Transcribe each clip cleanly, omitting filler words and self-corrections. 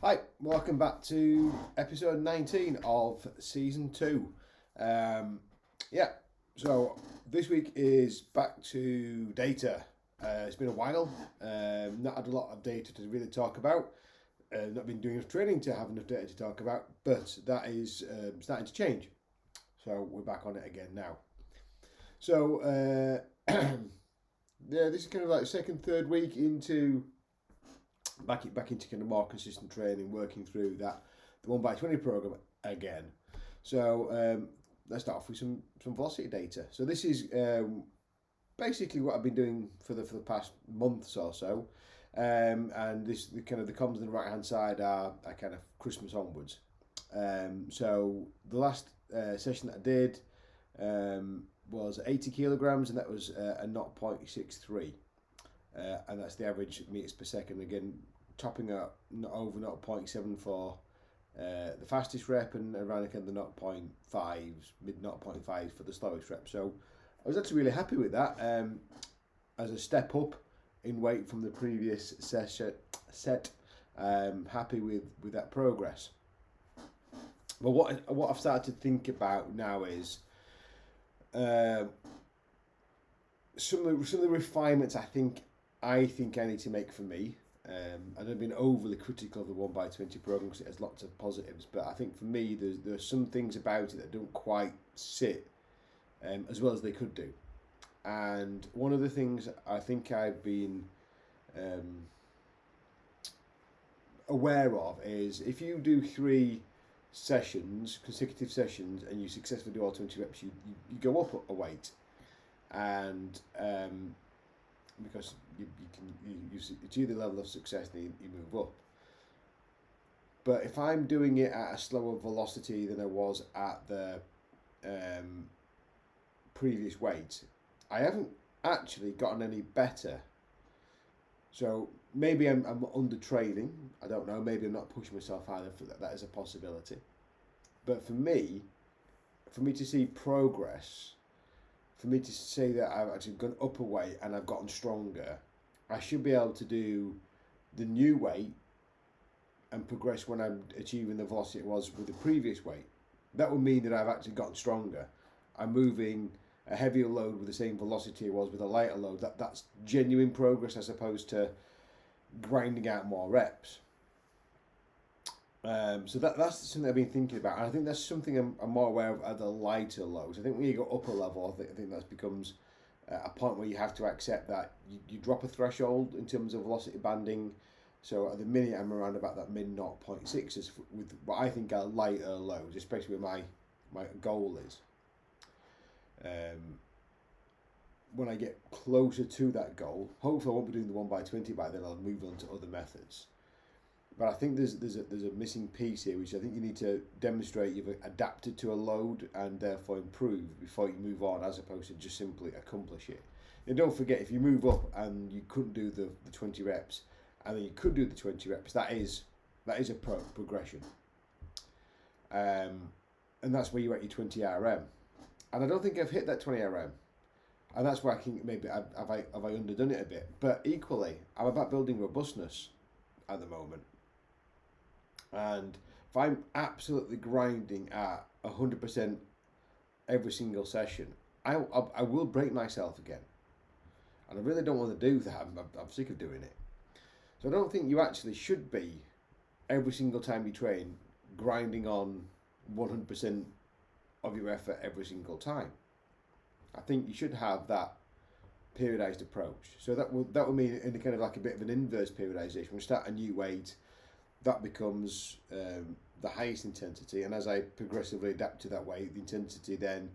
Hi, welcome back to episode 19 of season 2. Um, yeah, so this week is back to data. It's been a while, not had a lot of data to really talk about, not been doing enough training to have enough data to talk about, but that is starting to change. So we're back on it again now. So, yeah, this is kind of like second, third week into back into kind of more consistent training, working through that the 1x20 program again. So let's start off with some velocity data. So this is basically what I've been doing for the past months or so, and this the kind of the columns on the right hand side are kind of Christmas onwards. So the last session that I did was 80 kilograms, and that was a 0.63. And that's the average meters per second. Again, topping up not over 0.7 for the fastest rep, and around again the 0.5s, mid 0.5 for the slowest rep. So I was actually really happy with that as a step up in weight from the previous set. Happy with that progress. But what I've started to think about now is some of the refinements I think I need to make for me. I don't been overly critical of the 1x20 program because it has lots of positives, but I think for me there's some things about it that don't quite sit as well as they could do. And one of the things I think I've been aware of is if you do 3 consecutive sessions, and you successfully do all 20 reps, you go up a weight, and because you achieve the level of success, and you move up. But if I'm doing it at a slower velocity than I was at the previous weight, I haven't actually gotten any better. So maybe I'm under training. I don't know. Maybe I'm not pushing myself hard enough. That is a possibility. But for me to see progress, for me to say that I've actually gone up a weight and I've gotten stronger, I should be able to do the new weight and progress when I'm achieving the velocity it was with the previous weight. That would mean that I've actually gotten stronger. I'm moving a heavier load with the same velocity it was with a lighter load. That's genuine progress as opposed to grinding out more reps. So that's something I've been thinking about, and I think that's something I'm more aware of at the lighter lows. I think when you go upper level, I think that becomes a point where you have to accept that you drop a threshold in terms of velocity banding. So at the minute I'm around about that mid 0.6s with what I think are lighter lows, especially where my goal is. When I get closer to that goal, hopefully I won't be doing the 1x20 by then. I'll move on to other methods. But I think there's a missing piece here, which I think you need to demonstrate you've adapted to a load and therefore improve before you move on, as opposed to just simply accomplish it. And don't forget, if you move up and you couldn't do the 20 reps, and then you could do the 20 reps, that is a progression. And that's where you're at your 20 RM. And I don't think I've hit that 20 RM. And that's where I think maybe have I underdone it a bit. But equally, I'm about building robustness at the moment. And if I'm absolutely grinding at 100% every single session, I will break myself again. And I really don't want to do that. I'm sick of doing it. So I don't think you actually should be, every single time you train, grinding on 100% of your effort every single time. I think you should have that periodized approach. So that will mean in a kind of like a bit of an inverse periodization. When you start a new weight, that becomes the highest intensity, and as I progressively adapt to that weight, the intensity then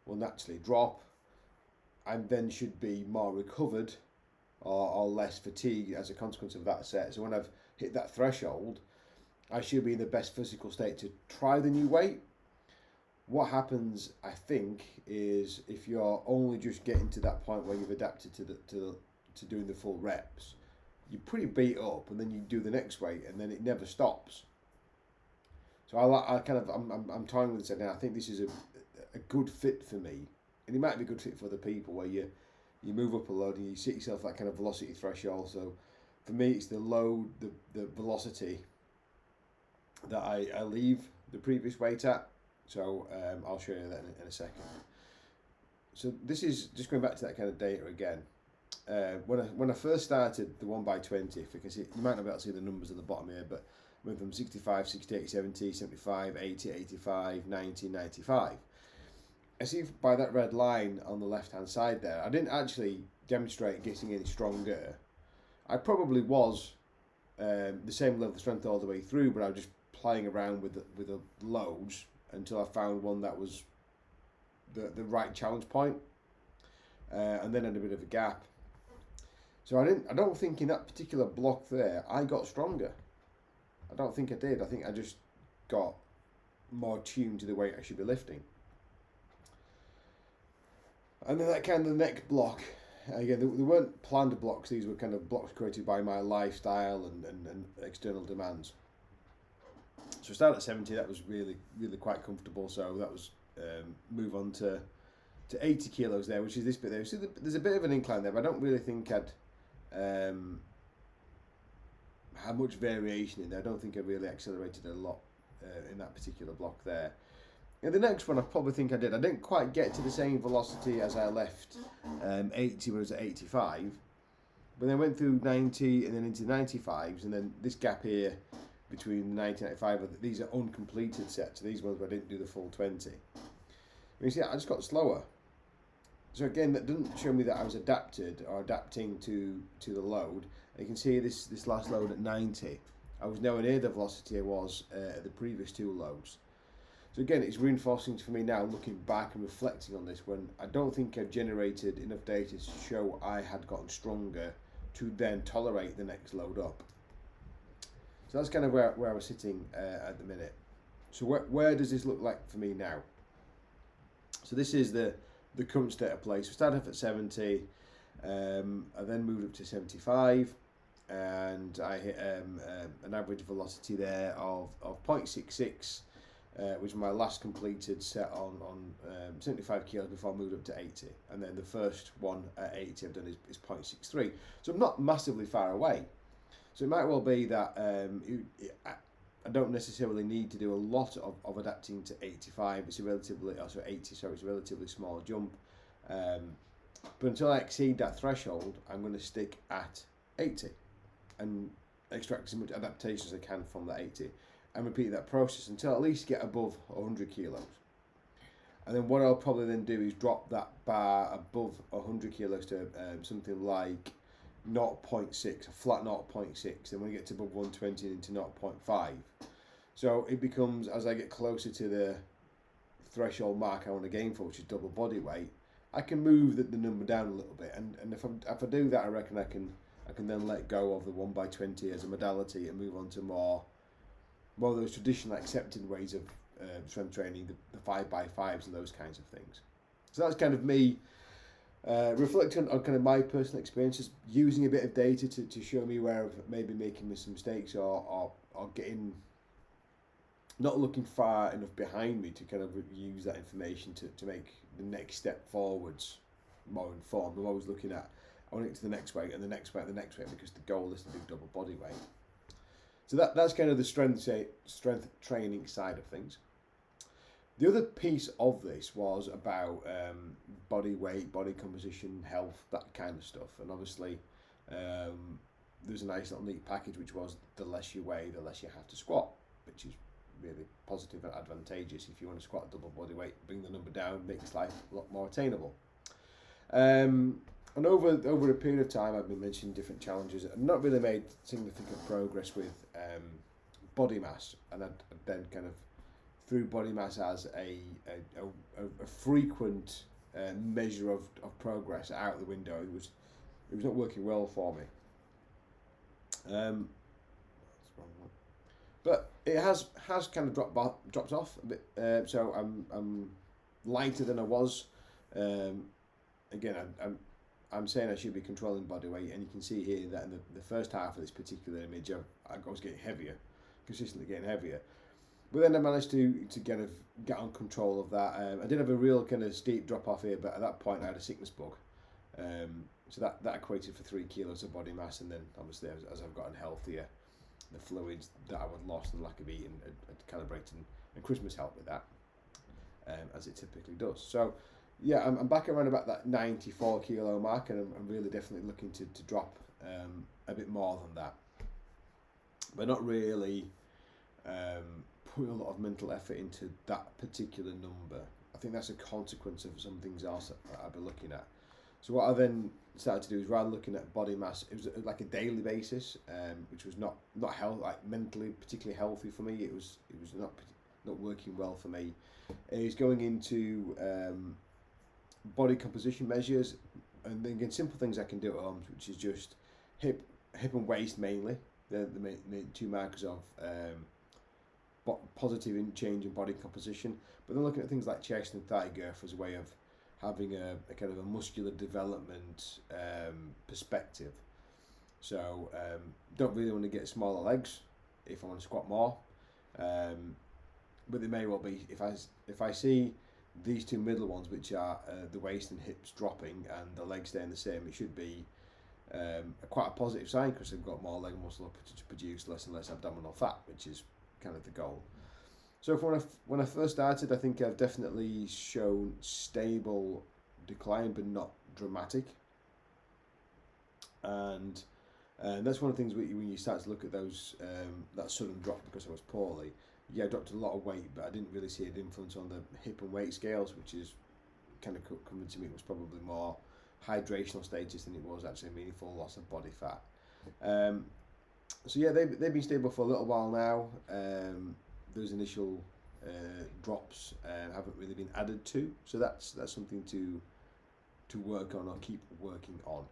will naturally drop, and then should be more recovered or less fatigued as a consequence of that set. So when I've hit that threshold, I should be in the best physical state to try the new weight. What happens, I think, is if you're only just getting to that point where you've adapted to doing the full reps, you're pretty beat up, and then you do the next weight, and then it never stops. So I'm toying with this now. I think this is a good fit for me, and it might be a good fit for other people, where you move up a load and you set yourself that kind of velocity threshold. So for me, it's the load, the velocity, that I leave the previous weight at. So I'll show you that in a second. So this is just going back to that kind of data again. When I first started the 1x20, if you can see, you might not be able to see the numbers at the bottom here, but went from 65, 68, 70, 75, 80, 85, 90, 95. I see by that red line on the left hand side there, I didn't actually demonstrate getting any stronger. I probably was the same level of strength all the way through, but I was just playing around with the loads until I found one that was the right challenge point, and then had a bit of a gap. So I don't think in that particular block there I got stronger. I don't think I did. I think I just got more tuned to the weight I should be lifting. And then that kind of the next block, again, they weren't planned blocks. These were kind of blocks created by my lifestyle and external demands. So I started at 70. That was really quite comfortable. So that was move on to 80 kilos there, which is this bit there. So there's a bit of an incline there, but I don't really think I'd had much variation in there. I don't think I really accelerated a lot in that particular block there. And the next one I probably think I did. I didn't quite get to the same velocity as I left 80 when I was at 85. But then I went through 90 and then into 95s, and then this gap here between 90 and 95, these are uncompleted sets. So these ones where I didn't do the full 20. You see, I just got slower. So again, that doesn't show me that I was adapted or adapting to the load. And you can see this last load at 90. I was nowhere near the velocity I was at the previous two loads. So again, it's reinforcing for me now, looking back and reflecting on this, when I don't think I've generated enough data to show I had gotten stronger to then tolerate the next load up. So that's kind of where I was sitting at the minute. So where does this look like for me now? So this is the current state of play. So I started off at 70, I then moved up to 75, and I hit an average velocity there of 0.66, which was my last completed set on 75 kilos before I moved up to 80. And then the first one at 80 I've done is 0.63. So I'm not massively far away. So it might well be that I don't necessarily need to do a lot of adapting to 85. It's a relatively, 80, sorry, it's a relatively small jump. But until I exceed that threshold, I'm going to stick at 80 and extract as much adaptation as I can from that 80 and repeat that process until I at least get above 100 kilos. And then what I'll probably then do is drop that bar above 100 kilos to something like 0.6, a flat 0.6, then when I get to above 120 into 0.5. So it becomes, as I get closer to the threshold mark I want to gain for, which is double body weight, I can move the number down a little bit. And if I do that, I reckon I can then let go of the 1x20 as a modality and move on to more of those traditionally accepted ways of strength training, the 5x5s and those kinds of things. So that's kind of me reflecting on kind of my personal experiences, using a bit of data to show me where I've maybe making some mistakes or getting, not looking far enough behind me to kind of use that information to make the next step forwards more informed. I'm always looking at, I want to get to the next weight and the next weight and the next weight, because the goal is to do double body weight. So that's kind of the strength training side of things. The other piece of this was about body weight, body composition, health, that kind of stuff. And obviously, there's a nice little neat package, which was the less you weigh, the less you have to squat, which is really positive and advantageous. If you want to squat double body weight, bring the number down, makes life a lot more attainable. And over a period of time, I've been mentioning different challenges. I've not really made significant progress with body mass, and I'd then kind of threw body mass as a frequent measure of progress out the window. It was not working well for me. But it has kind of dropped off a bit. So I'm lighter than I was. Again, I'm saying I should be controlling body weight, and you can see here that in the first half of this particular image, I was getting heavier, consistently getting heavier. But then I managed to kind of get on control of that. I did have a real kind of steep drop off here, but at that point I had a sickness bug. So that equated for 3 kilos of body mass, and then obviously as I've gotten healthier, the fluids that I would lost and lack of eating had calibrating, and Christmas helped with that, as it typically does. So yeah, I'm back around about that 94 kilo mark, and I'm really definitely looking to drop a bit more than that, but not really putting a lot of mental effort into that particular number. I think that's a consequence of some things else that I've been looking at. So what I then started to do is, rather looking at body mass, it was like a daily basis, which was not like mentally particularly healthy for me. It was not working well for me. Is going into body composition measures, and then again simple things I can do at home, which is just hip and waist mainly. The main two markers of positive change in body composition, but then looking at things like chest and thigh girth as a way of having a kind of a muscular development perspective. So don't really want to get smaller legs if I want to squat more, but they may well be, if I see these two middle ones, which are the waist and hips dropping and the legs staying the same, it should be quite a positive sign, because they've got more leg muscle to produce less and less abdominal fat, which is kind of the goal. So when I first started, I think I've definitely shown stable decline, but not dramatic. And that's one of the things when you start to look at those that sudden drop because I was poorly. Yeah, I dropped a lot of weight, but I didn't really see an influence on the hip and weight scales, which is kind of coming to me. It was probably more hydrational status than it was actually meaningful loss of body fat. So yeah, they've been stable for a little while now. Those initial drops haven't really been added to, so that's something to work on or keep working on.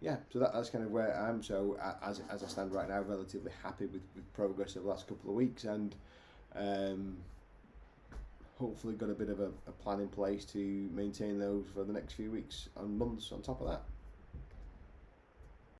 Yeah, so that's kind of where I am. So as I stand right now, relatively happy with progress over the last couple of weeks, and hopefully got a bit of a plan in place to maintain those for the next few weeks and months on top of that.